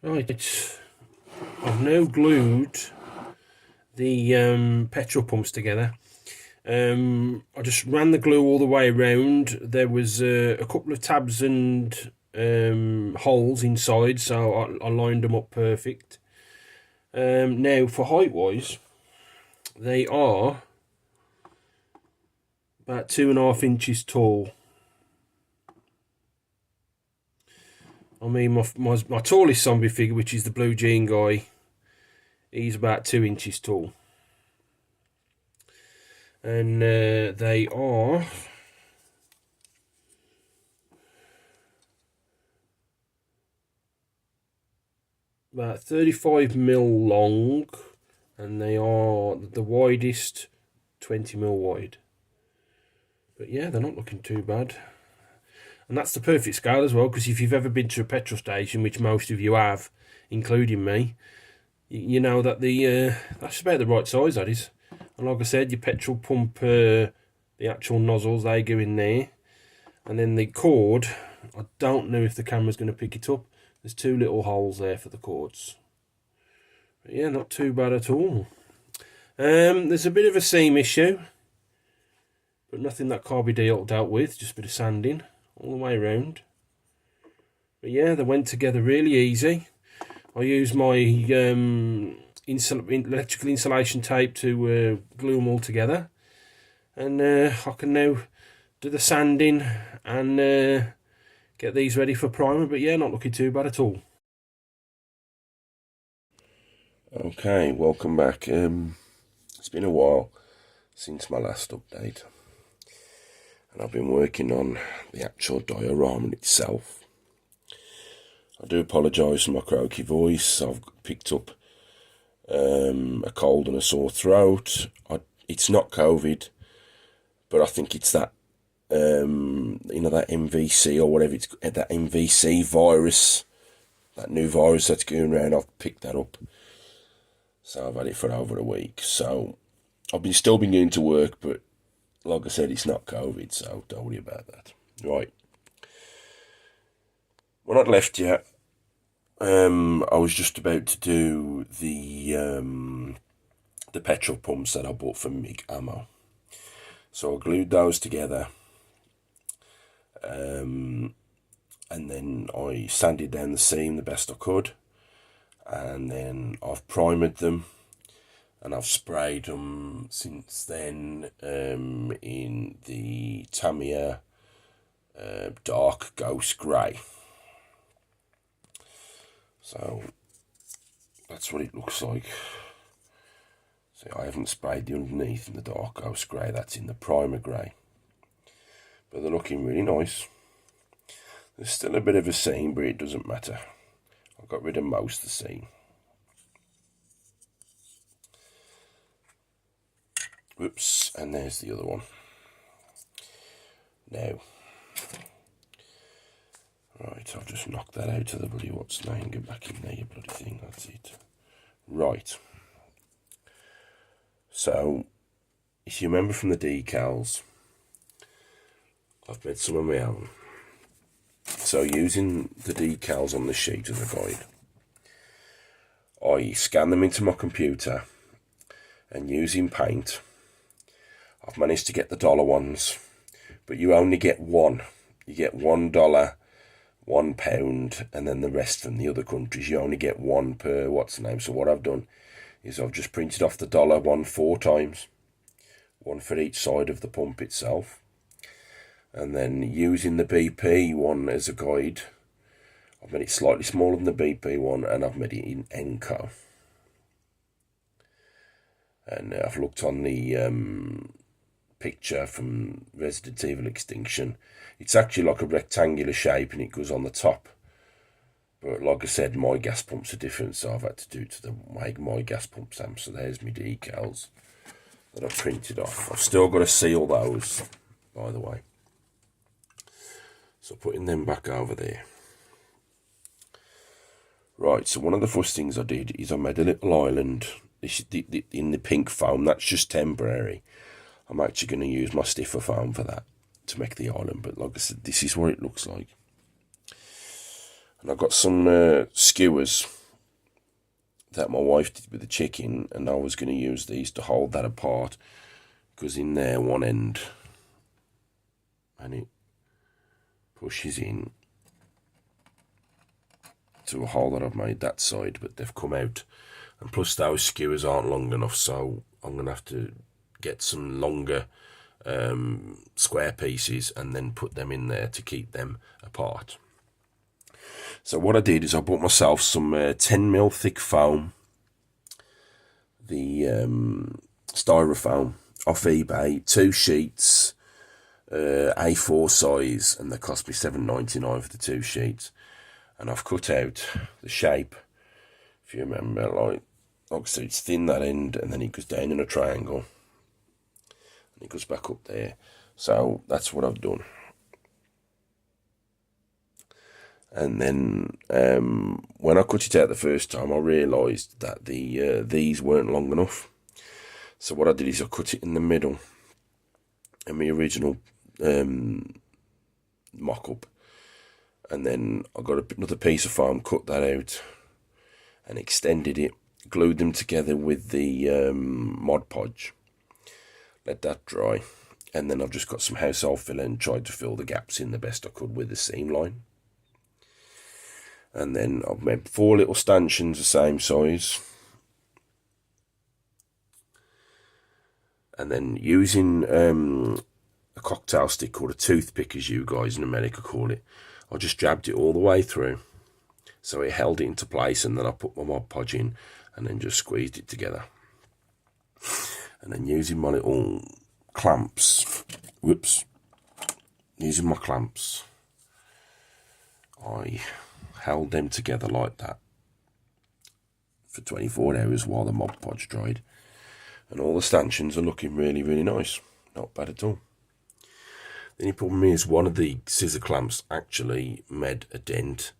Right, I've now glued the petrol pumps together. I just ran the glue all the way around. There was a couple of tabs and holes inside, so I lined them up perfect. Now for height wise, they are about 2.5 inches tall. I mean, my tallest zombie figure, which is the blue jean guy, he's about 2 inches tall. And they are about 35mm long, and they are the widest 20mm wide. But yeah, they're not looking too bad. And that's the perfect scale as well, because if you've ever been to a petrol station, which most of you have, including me, you know that that's about the right size, that is. And like I said, your petrol pump, the actual nozzles, they go in there. And then the cord, I don't know if the camera's going to pick it up. There's 2 little holes there for the cords. But yeah, not too bad at all. There's a bit of a seam issue, but nothing that can't be dealt with, just a bit of sanding all the way around. But yeah, they went together really easy. I used my electrical insulation tape to glue them all together, and I can now do the sanding and get these ready for primer. But yeah, not looking too bad at all. Okay, welcome back. It's been a while since my last update, and I've been working on the actual diorama itself. I do apologise for my croaky voice. I've picked up a cold and a sore throat. It's not COVID, but I think it's that that MVC or whatever it's that MVC virus, that new virus that's going around. I've picked that up, so I've had it for over a week. So I've still been going to work, but like I said, it's not COVID, so don't worry about that. Right. When I'd left you, I was just about to do the petrol pumps that I bought from Mig-Ammo. So I glued those together, and then I sanded down the seam the best I could, and then I've primed them, and I've sprayed them since then in the Tamiya dark ghost grey. So that's what it looks like. See, I haven't sprayed the underneath in the dark ghost grey, that's in the primer grey. But they're looking really nice. There's still a bit of a seam, but it doesn't matter. I've got rid of most of the seam. Whoops, and there's the other one. Now, right, I'll just knock that out of the bloody what's name, get back in there, you bloody thing, that's it. Right. So, if you remember from the decals, I've made some of my own. So, using the decals on the sheet as a guide, I scan them into my computer, and using paint, I've managed to get the dollar ones, but you only get one. You get $1, £1, and then the rest from the other countries. You only get one per what's the name. So what I've done is I've just printed off the dollar one 4 times, one for each side of the pump itself, and then using the BP one as a guide, I've made it slightly smaller than the BP one, and I've made it in Enco. And I've looked on the picture from Resident Evil Extinction. It's actually like a rectangular shape, and it goes on the top. But like I said, my gas pumps are different, so I've had to do it to make my gas pump stamp. So there's my decals that I've printed off. I've still got to seal those, by the way. So putting them back over there. Right, so one of the first things I did is I made a little island in the pink foam. That's just temporary. I'm actually going to use my stiffer foam for that to make the island, but like I said, this is what it looks like. And I got some skewers that my wife did with the chicken, and I was going to use these to hold that apart, because in there one end, and it pushes in to a hole that I've made that side, but they've come out, and plus those skewers aren't long enough, so I'm going to have to get some longer square pieces and then put them in there to keep them apart. So what I did is I bought myself some 10mm thick foam, the styrofoam off eBay, 2 sheets, A4 size, and they cost me $7.99 for the 2 sheets. And I've cut out the shape, if you remember, like so it's thin that end, and then it goes down in a triangle, and it goes back up there. So that's what I've done. And then when I cut it out the first time, I realised that these weren't long enough. So what I did is I cut it in the middle, and my original mock-up. And then I got another piece of foam, cut that out, and extended it, glued them together with the Mod Podge. Let that dry. And then I've just got some household filler and tried to fill the gaps in the best I could with the seam line. And then I've made 4 little stanchions the same size. And then using a cocktail stick, or a toothpick as you guys in America call it, I just jabbed it all the way through. So it held it into place, and then I put my Mod Podge in and then just squeezed it together. And then using my little clamps, using my clamps, I held them together like that for 24 hours while the Mod Podge dried. And all the stanchions are looking really, really nice. Not bad at all. The only problem is one of the scissor clamps actually made a dent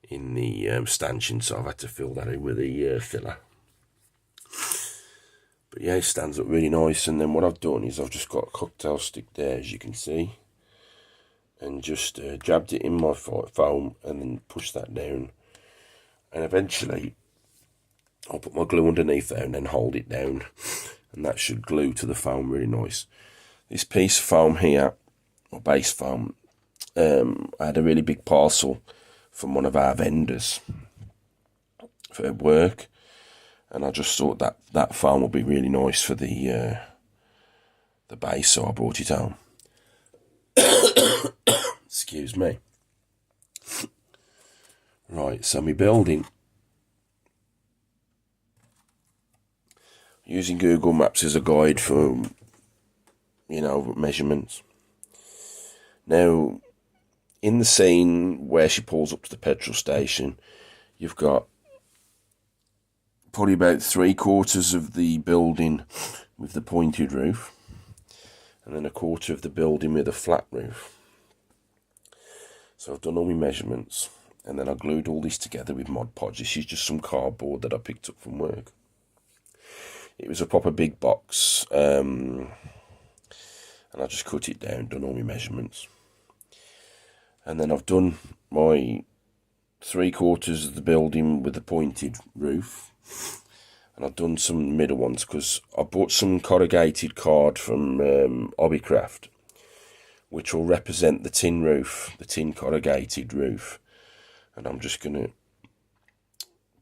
in the stanchion, so I've had to fill that in with the filler. But yeah, it stands up really nice. And then what I've done is I've just got a cocktail stick there, as you can see, and just jabbed it in my foam and then pushed that down. And eventually I'll put my glue underneath there and then hold it down, and that should glue to the foam really nice. This piece of foam here, or base foam, I had a really big parcel from one of our vendors for work, and I just thought that foam would be really nice for the base, so I brought it home. Excuse me. Right, so my building, using Google Maps as a guide for, measurements. Now, in the scene where she pulls up to the petrol station, you've got probably about 3/4 of the building with the pointed roof, and then 1/4 of the building with a flat roof. So I've done all my measurements, and then I glued all this together with Mod Podge. This is just some cardboard that I picked up from work. It was a proper big box, and I just cut it down, done all my measurements. And then I've done my 3/4 of the building with the pointed roof, and I've done some middle ones because I bought some corrugated card from Hobbycraft, which will represent the tin roof, the tin corrugated roof. And I'm just going to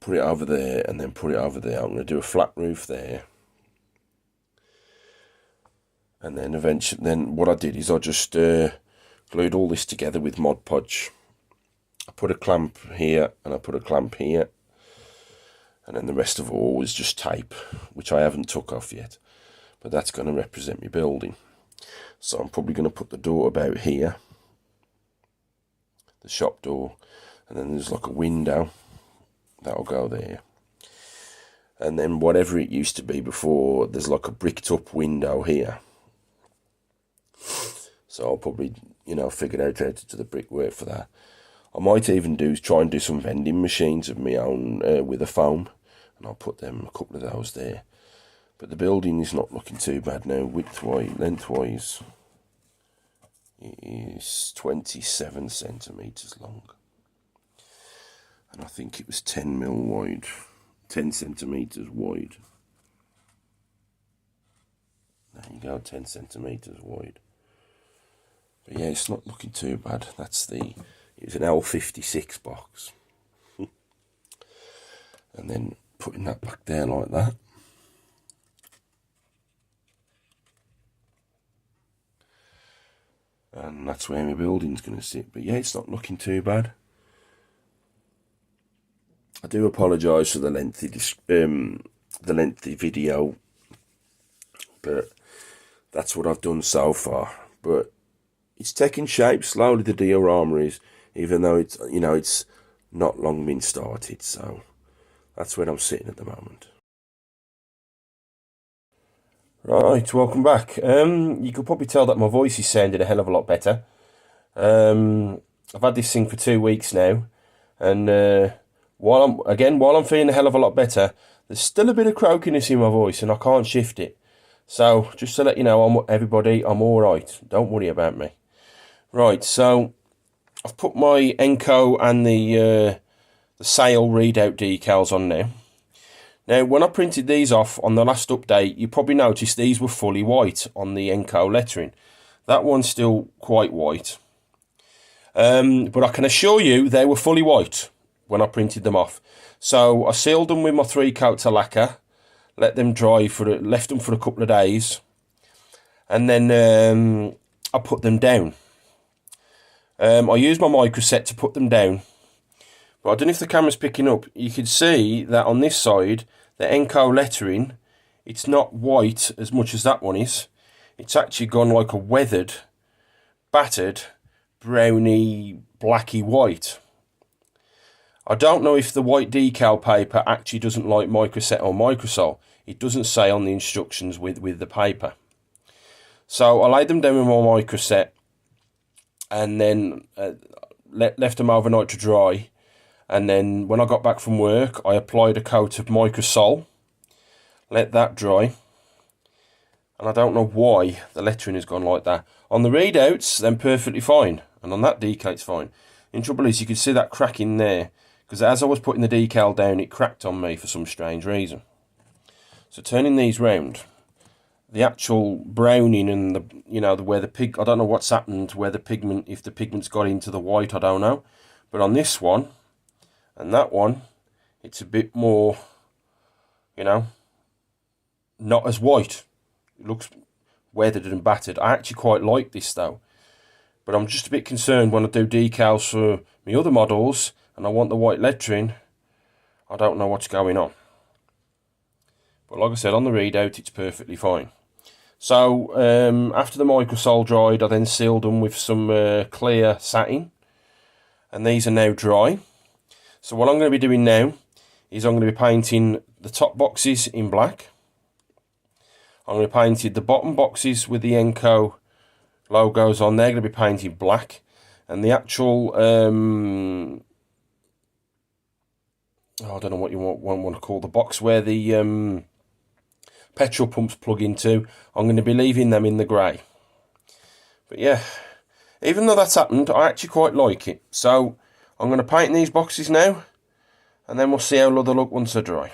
put it over there and then put it over there. I'm going to do a flat roof there. And then eventually, what I did is I just glued all this together with Mod Podge. I put a clamp here and I put a clamp here. And then the rest of it all is just tape, which I haven't took off yet. But that's going to represent my building. So I'm probably going to put the door about here. The shop door. And then there's like a window. That'll go there. And then whatever it used to be before, there's like a bricked up window here. So I'll probably, figure out how to do the brickwork for that. I might even try and do some vending machines of my own with a foam. And I'll put them, a couple of those there. But the building is not looking too bad now. Width-wise, lengthwise, it is 27 centimetres long. and I think it was 10 mil wide, 10 centimetres wide. There you go, 10 centimetres wide. But yeah, it's not looking too bad. It's an L56 box. And then putting that back there like that. And that's where my building's going to sit. But yeah, it's not looking too bad. I do apologise for the lengthy video, but that's what I've done so far. But it's taking shape slowly, the diorama is, even though it's, you know, it's not long been started. So that's where I'm sitting at the moment. Right, welcome back. You could probably tell that my voice is sounding a hell of a lot better. I've had this thing for 2 weeks now, and while I'm feeling a hell of a lot better, there's still a bit of croakiness in my voice, and I can't shift it. So just to let you know, everybody, I'm all right. Don't worry about me. Right, so I've put my Enco and the sale readout decals on now. Now, when I printed these off on the last update, you probably noticed these were fully white on the Enco lettering. That one's still quite white. But I can assure you they were fully white when I printed them off. So I sealed them with my 3 coats of lacquer, let them dry left them for a couple of days, and then I put them down. I used my microset to put them down. But I don't know if the camera's picking up. You can see that on this side, the Enco lettering, it's not white as much as that one is. It's actually gone like a weathered, battered, browny, blacky white. I don't know if the white decal paper actually doesn't like microset or microsol. It doesn't say on the instructions with the paper. So I laid them down with my microset and then left them overnight to dry. And then when I got back from work, I applied a coat of microsol, let that dry. And I don't know why the lettering has gone like that. On the readouts, then perfectly fine. And on that decal, it's fine. In trouble is, you can see that crack in there. Because as I was putting the decal down, it cracked on me for some strange reason. So turning these round, the actual browning and where the pig, I don't know what's happened, where the pigment, if the pigment's got into the white, I don't know. But on this one, and that one, it's a bit more, not as white. It looks weathered and battered. I actually quite like this though. But I'm just a bit concerned when I do decals for my other models and I want the white lettering. I don't know what's going on. But like I said, on the readout, it's perfectly fine. So after the microsol dried, I then sealed them with some clear satin. And these are now dry. So what I'm going to be doing now is I'm going to be painting the top boxes in black. I'm going to paint the bottom boxes with the Enco logos on. They're going to be painted black. And the actual, I don't know what you want to call the box where the petrol pumps plug into, I'm going to be leaving them in the grey. But yeah, even though that's happened, I actually quite like it. So I'm going to paint these boxes now, and then we'll see how they look once they're dry.